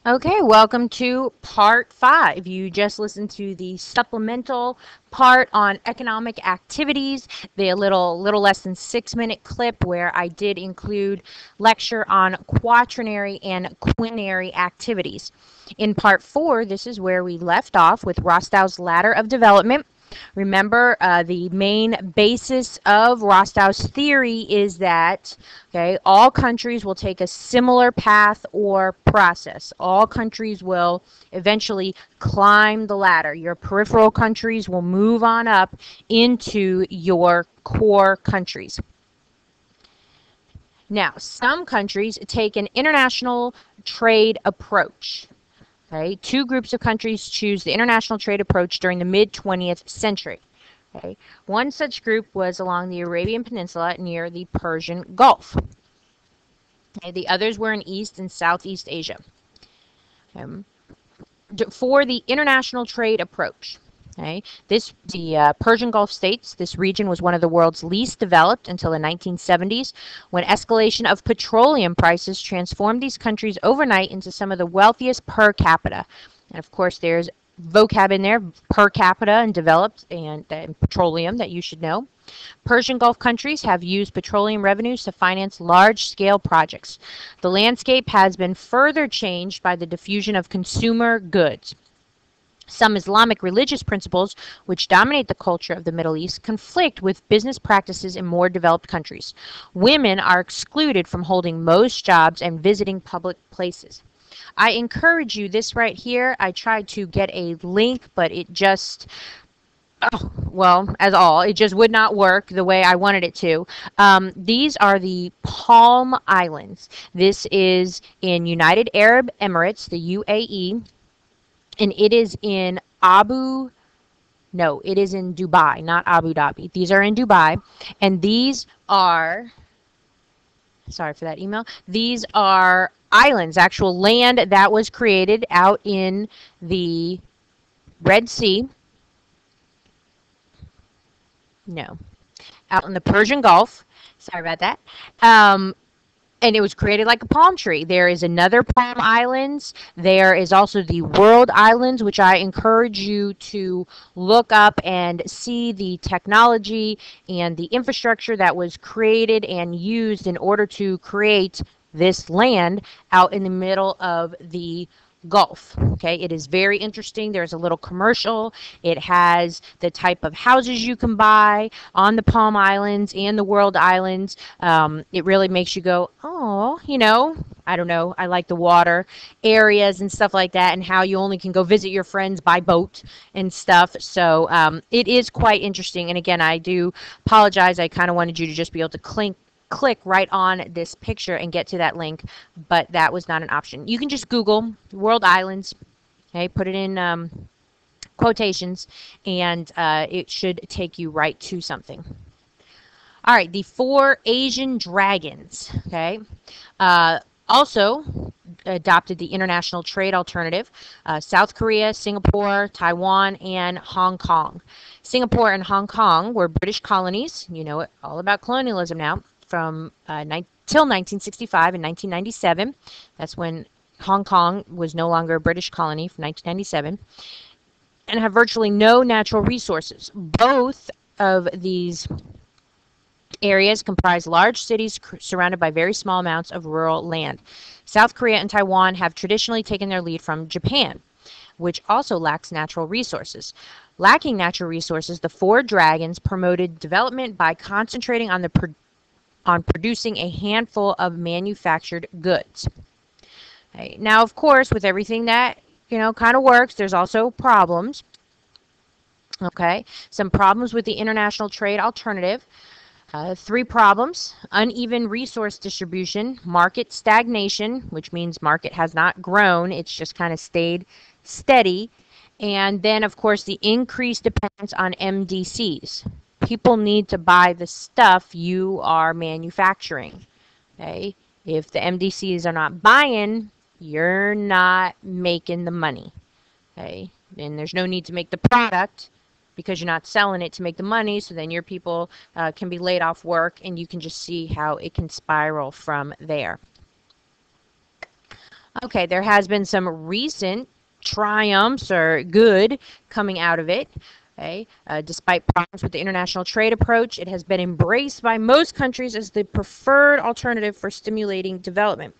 Okay, welcome to part 5. You just listened to the supplemental part on economic activities, the little less than 6-minute clip where I did include lecture on quaternary and quinary activities. In part 4, this is where we left off with Rostow's ladder of development. Remember, the main basis of Rostow's theory is that all countries will take a similar path or process. All countries will eventually climb the ladder. Your peripheral countries will move on up into your core countries. Now, some countries take an international trade approach. Okay, two groups of countries choose the international trade approach during the mid-20th century. Okay, one such group was along the Arabian Peninsula near the Persian Gulf. Okay, the others were in East and Southeast Asia. For the international trade approach, the Persian Gulf states, this region was one of the world's least developed until the 1970s, when escalation of petroleum prices transformed these countries overnight into some of the wealthiest per capita. And of course, there's vocab in there, per capita and developed, and petroleum that you should know. Persian Gulf countries have used petroleum revenues to finance large-scale projects. The landscape has been further changed by the diffusion of consumer goods. Some Islamic religious principles, which dominate the culture of the Middle East, conflict with business practices in more developed countries. Women are excluded from holding most jobs and visiting public places. I encourage you, this right here, I tried to get a link, but it just, it just would not work the way I wanted it to. These are the Palm Islands. This is in United Arab Emirates, the UAE, and it is in it is in Dubai, not Abu Dhabi. These are in Dubai, and these are, sorry for that email, these are islands, actual land that was created out in the Red Sea. No, out in the Persian Gulf. Sorry about that. And it was created like a palm tree. There is another Palm Islands. There is also the World Islands, which I encourage you to look up and see the technology and the infrastructure that was created and used in order to create this land out in the middle of the Gulf. Okay, it is very interesting. There's a little commercial. It has the type of houses you can buy on the Palm Islands and the World Islands. It really makes you go, oh, I don't know. I like the water areas and stuff like that, and how you only can go visit your friends by boat and stuff. So it is quite interesting. And again, I do apologize. I kind of wanted you to just be able to click right on this picture and get to that link, but that was not an option. You can just Google World Islands, okay, put it in quotations, and it should take you right to something. All right, the 4 Asian dragons, okay, also adopted the international trade alternative. South Korea, Singapore, Taiwan, and Hong Kong. Singapore and Hong Kong were British colonies. You know it all about colonialism now. From till 1965 and 1997. That's when Hong Kong was no longer a British colony, from 1997, and have virtually no natural resources. Both of these areas comprise large cities surrounded by very small amounts of rural land. South Korea and Taiwan have traditionally taken their lead from Japan, which also lacks natural resources. Lacking natural resources, the 4 dragons promoted development by concentrating on producing a handful of manufactured goods. Okay. Now, of course, with everything that, kind of works, there's also problems. Okay, some problems with the international trade alternative. 3 problems: uneven resource distribution, market stagnation, which means market has not grown, it's just kind of stayed steady, and then, of course, the increased dependence on MDCs. People need to buy the stuff you are manufacturing. Okay? If the MDCs are not buying, you're not making the money. Okay? And there's no need to make the product because you're not selling it to make the money, so then your people can be laid off work, and you can just see how it can spiral from there. Okay, there has been some recent triumphs or good coming out of it. Okay, despite problems with the international trade approach, it has been embraced by most countries as the preferred alternative for stimulating development.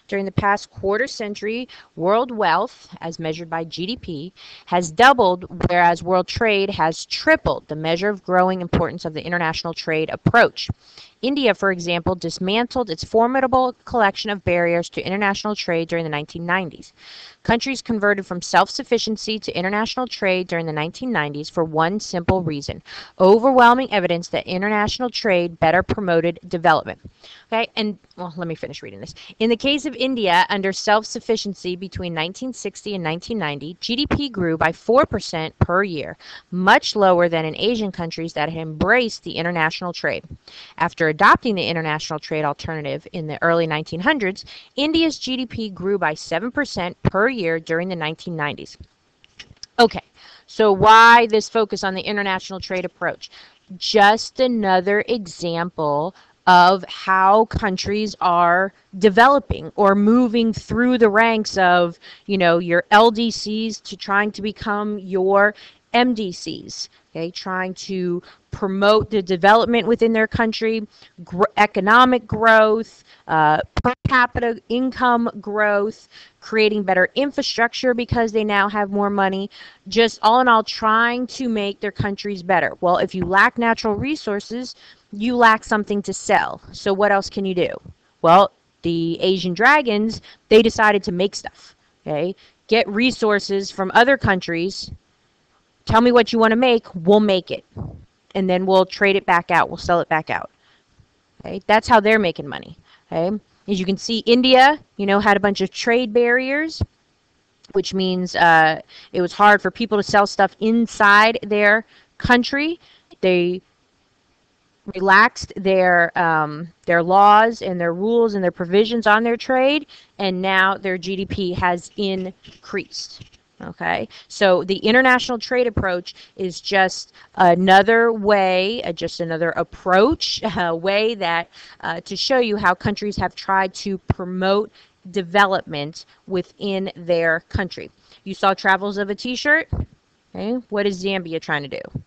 During the past quarter century, world wealth, as measured by GDP, has doubled, whereas world trade has tripled, the measure of growing importance of the international trade approach. India, for example, dismantled its formidable collection of barriers to international trade during the 1990s. Countries converted from self-sufficiency to international trade during the 1990s for one simple reason: overwhelming evidence that international trade better promoted development. Okay, and well, let me finish reading this. In the case of India, under self-sufficiency between 1960 and 1990, GDP grew by 4% per year, much lower than in Asian countries that had embraced the international trade. After adopting the international trade alternative in the early 1900s, India's GDP grew by 7% per year during the 1990s. Okay, so why this focus on the international trade approach? Just another example of how countries are developing or moving through the ranks of, your LDCs to trying to become your MDCs, okay, trying to promote the development within their country, economic growth, per capita income growth, creating better infrastructure because they now have more money, just all in all trying to make their countries better. Well, if you lack natural resources, you lack something to sell. So what else can you do? Well, the Asian dragons, they decided to make stuff, okay? Get resources from other countries. Tell me what you want to make, we'll make it. And then we'll trade it back out, we'll sell it back out. Okay? That's how they're making money. Okay? As you can see, India, had a bunch of trade barriers, which means it was hard for people to sell stuff inside their country. They relaxed their laws and their rules and their provisions on their trade, and now their GDP has increased. Okay, so the international trade approach is just another way, just another approach, a way that to show you how countries have tried to promote development within their country. You saw travels of a t-shirt. Okay, what is Zambia trying to do?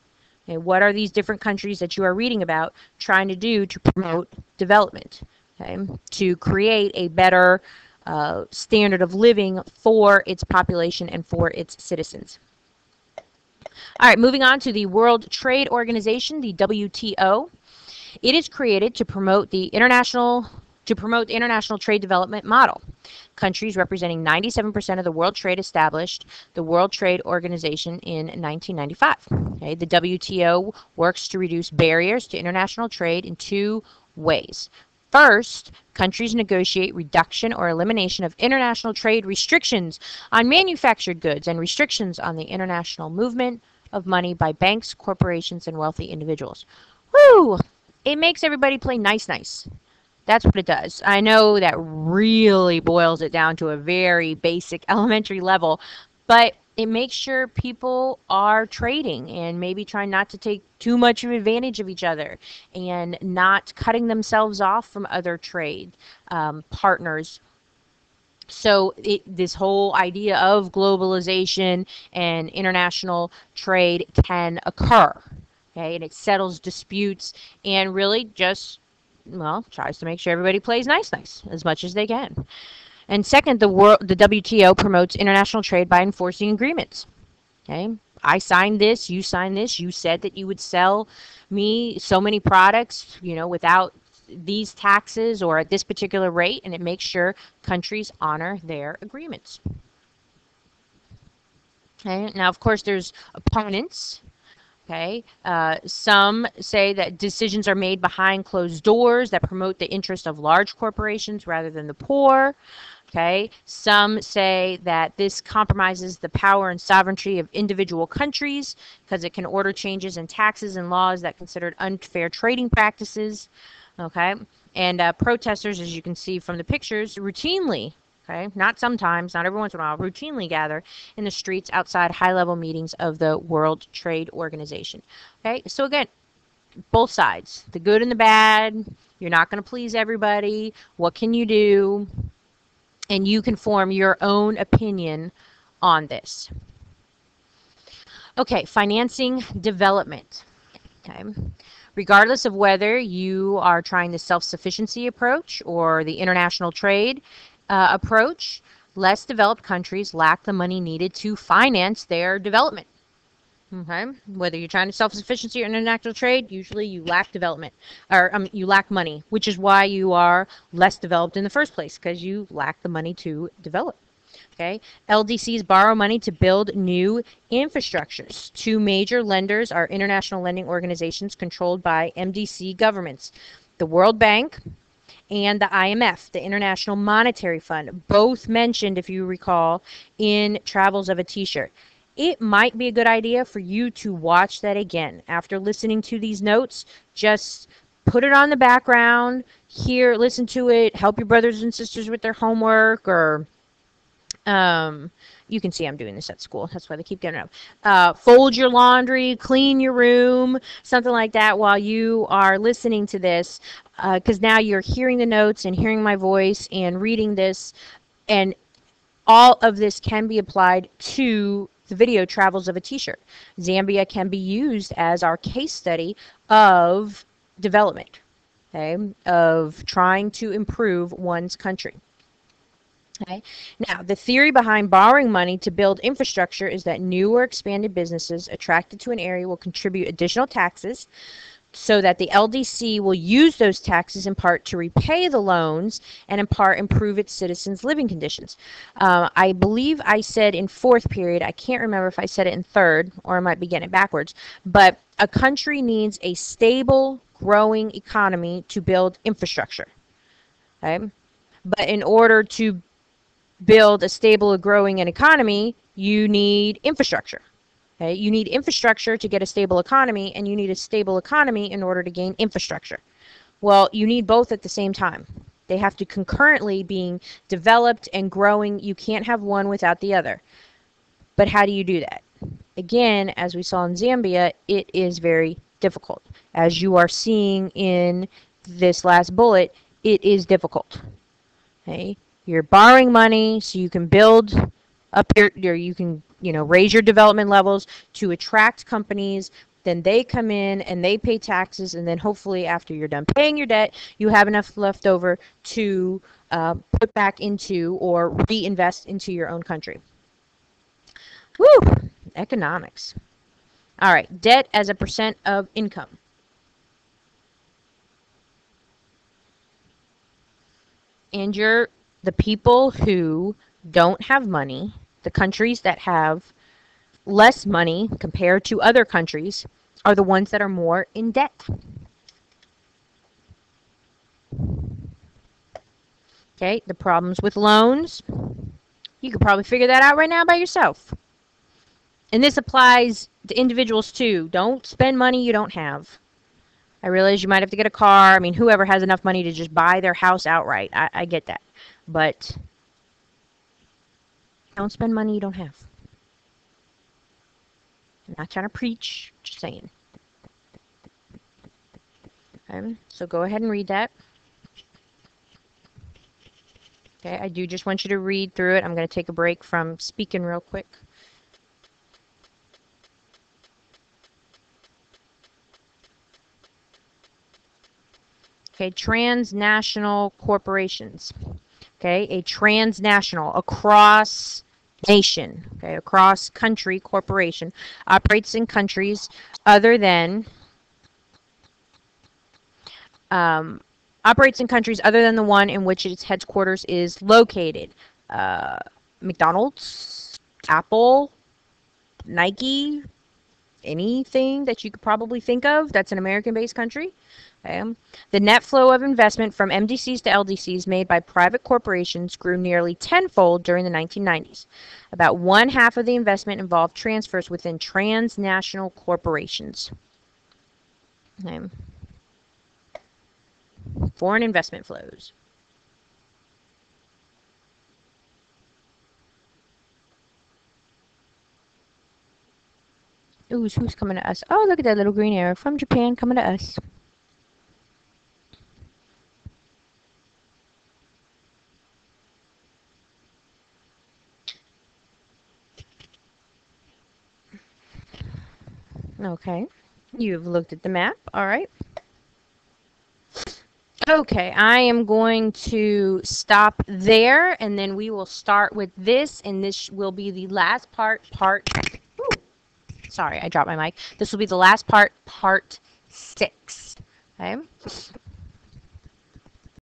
Okay, what are these different countries that you are reading about trying to do to promote development? Okay, to create a better standard of living for its population and for its citizens. All right, moving on to the World Trade Organization, the WTO. It is created to promote the international trade development model. Countries representing 97% of the world trade established the World Trade Organization in 1995. Okay, the WTO works to reduce barriers to international trade in two ways. First, countries negotiate reduction or elimination of international trade restrictions on manufactured goods and restrictions on the international movement of money by banks, corporations, and wealthy individuals. Woo! It makes everybody play nice. That's what it does. I know that really boils it down to a very basic elementary level, but it makes sure people are trading and maybe trying not to take too much of advantage of each other and not cutting themselves off from other trade partners. So this whole idea of globalization and international trade can occur, okay, and it settles disputes and really just, well, tries to make sure everybody plays nice as much as they can. And second, the WTO promotes international trade by enforcing agreements. Okay, I signed this, you signed this, you said that you would sell me so many products, without these taxes or at this particular rate, and it makes sure countries honor their agreements. Okay, now of course there's opponents. Okay, some say that decisions are made behind closed doors that promote the interest of large corporations rather than the poor. Okay, some say that this compromises the power and sovereignty of individual countries because it can order changes in taxes and laws that considered unfair trading practices. Okay, and protesters, as you can see from the pictures, routinely, okay, not sometimes, not every once in a while, routinely gather in the streets outside high-level meetings of the World Trade Organization. Okay, so again, both sides, the good and the bad. You're not going to please everybody. What can you do? and you can form your own opinion on this. Okay, financing development. Okay. Regardless of whether you are trying the self-sufficiency approach or the international trade approach, less developed countries lack the money needed to finance their development. Okay, whether you're trying to self-sufficiency or international trade, usually you lack development, or you lack money, which is why you are less developed in the first place, because you lack the money to develop. Okay, LDCs borrow money to build new infrastructures. Two major lenders are international lending organizations controlled by MDC governments, the World Bank and the IMF, the International Monetary Fund, both mentioned, if you recall, in Travels of a T-shirt. It might be a good idea for you to watch that again. After listening to these notes, just put it on the background, hear, listen to it, help your brothers and sisters with their homework, or you can see I'm doing this at school. That's why they keep getting up. Fold your laundry, clean your room, something like that while you are listening to this, because now you're hearing the notes and hearing my voice and reading this, and all of this can be applied to the video Travels of a T-shirt. Zambia can be used as our case study of development, okay, of trying to improve one's country. Okay. Now, the theory behind borrowing money to build infrastructure is that new or expanded businesses attracted to an area will contribute additional taxes so that the LDC will use those taxes in part to repay the loans and in part improve its citizens' living conditions. I believe I said in fourth period, I can't remember if I said it in third, or I might be getting it backwards, but a country needs a stable, growing economy to build infrastructure. Okay? But in order to build a stable, growing economy, you need infrastructure. Okay? You need infrastructure to get a stable economy, and you need a stable economy in order to gain infrastructure. Well, you need both at the same time. They have to concurrently being developed and growing. You can't have one without the other. But how do you do that? Again, as we saw in Zambia, it is very difficult. As you are seeing in this last bullet, it is difficult. Okay? You're borrowing money so you can build up you can, raise your development levels to attract companies. Then they come in and they pay taxes, and then hopefully after you're done paying your debt, you have enough left over to put back into or reinvest into your own country. Woo! Economics. All right, debt as a percent of income. And the people who don't have money, the countries that have less money compared to other countries, are the ones that are more in debt. Okay, the problems with loans, you could probably figure that out right now by yourself. And this applies to individuals too. Don't spend money you don't have. I realize you might have to get a car. I mean, whoever has enough money to just buy their house outright. I get that. But don't spend money you don't have. I'm not trying to preach, just saying. Okay, so go ahead and read that. Okay, I do just want you to read through it. I'm going to take a break from speaking real quick. Okay, transnational corporations. Okay, a transnational, across nation, okay, across country corporation operates in countries other than the one in which its headquarters is located. McDonald's, Apple, Nike, anything that you could probably think of that's an American-based country. Okay. The net flow of investment from MDCs to LDCs made by private corporations grew nearly tenfold during the 1990s. About one half of the investment involved transfers within transnational corporations. Okay. Foreign investment flows. Ooh, who's coming to us? Oh, look at that little green arrow from Japan coming to us. Okay. You've looked at the map. All right. Okay, I am going to stop there, and then we will start with this, and this will be the last ooh, sorry, I dropped my mic. This will be the last part 6. Okay?